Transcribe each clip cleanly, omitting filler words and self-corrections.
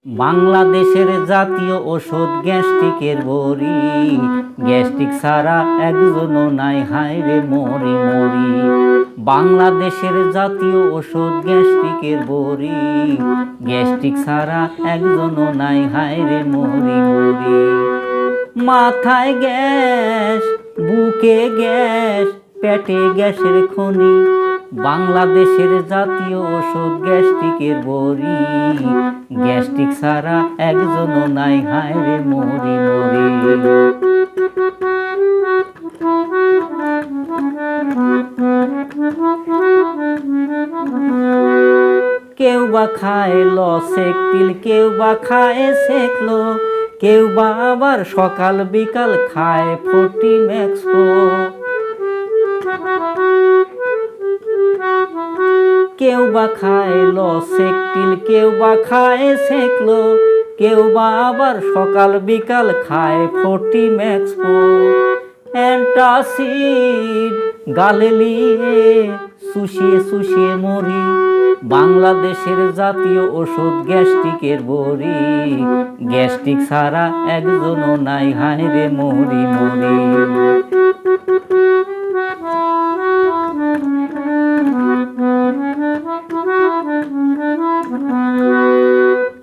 বাংলাদেশের জাতীয় ওষুধ গ্যাস্ট্রিকের বড়ি। গ্যাস্ট্রিক ছাড়া একজনও নাই, হায় রে মরি মরি। বাংলাদেশের জাতীয় ওষুধ গ্যাস্ট্রিকের বড়ি। গ্যাস্ট্রিক ছাড়া একজনও নাই, হায় রে মরি মরি। মাথায় গ্যাস, বুকে গ্যাস, পেটে গ্যাসের খনি। বাংলাদেশের জাতীয় ওষুধ গ্যাস্ট্রিকের বড়ি। গ্যাস্ট্রিক ছাড়া একজনও নাই, হায় রে মরি মরি। কেউ বা খায় লসেকটিল, কেউ বা খায় সেকলো, কেউ বা আবার সকাল বিকাল খায় ফোর্টিম্যাক্স প্রো। কেউ বা খায় লসেকটিল, কেউ বা খায় সেকলো, কেউ বা আবার সকাল বিকাল খায় ফোর্টিম্যাক্স প্রো। অ্যান্টাসিড গালে লিয়ে শুষিয়ে শুষিয়ে মরি। বাংলাদেশের জাতীয় ওষুধ গ্যাস্ট্রিকের বড়ি। গ্যাস্ট্রিক ছাড়া একজনও নাই, হায় রে মরি মরি।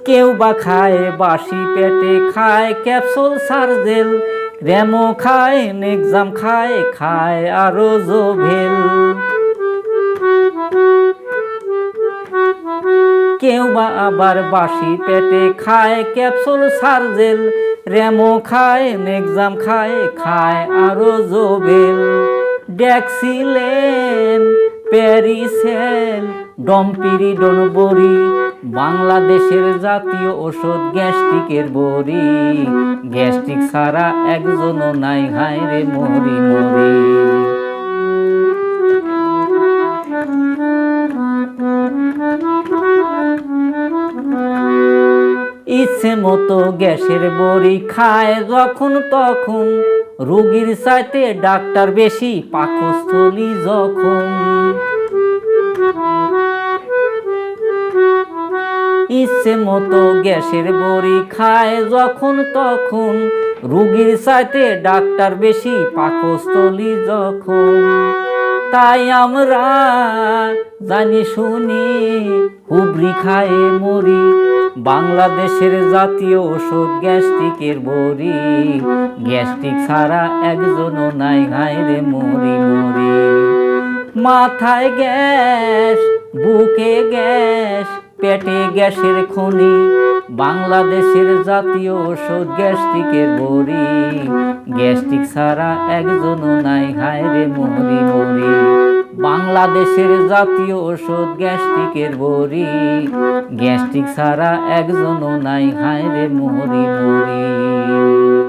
কেউ বা খায় বাসি পেটে, খায় ক্যাপসুল সার্জেল, রেমো খায়, নেক্সাম খায়, খায় আরো জোভেল। কেউ বা আবার বাসি পেটে খায় ক্যাপসুল সার্জেল, রেমো খায়, নেক্সাম খায়, খায় আরো জোভেল। ড্যাক্সিলেন, প্যারিসেল, ডমপিরিডন বড়ি। বাংলাদেশের জাতীয় ওষুধ গ্যাস্ট্রিকের বড়ি। গ্যাস্ট্রিক ছাড়া একজনও নাই, হায় রে মরি মরি। ইচ্ছে মতো গ্যাসের বড়ি খায় যখন তখন, রোগীর চাইতে ডাক্তার বেশি পাকস্থলী যখন। ইচ্ছে মতো গ্যাসের বড়ি খায় যখন তখন, রোগীর চাইতে ডাক্তার বেশি পাকস্থলী যখন। তাই আমরা জানি শুনি হুবড়ি খায় মরি। বাংলাদেশের জাতীয় ওষুধ গ্যাস্ট্রিকের বড়ি। গ্যাস্ট্রিক ছাড়া একজনও নাই, হায় রে মরি মরি। মাথায় গ্যাস, বুকে গ্যাস, পেটে গ্যাসের খনি। বাংলাদেশের জাতীয় ওষুধ গ্যাস্ট্রিকের বড়ি। গ্যাস্ট্রিক ছাড়া একজনও নাই, হায় রে মরি মরি। বাংলাদেশের জাতীয় ওষুধ গ্যাস্ট্রিকের বড়ি। গ্যাস্ট্রিক ছাড়া একজনও নাই, হায় রে মরি মরি।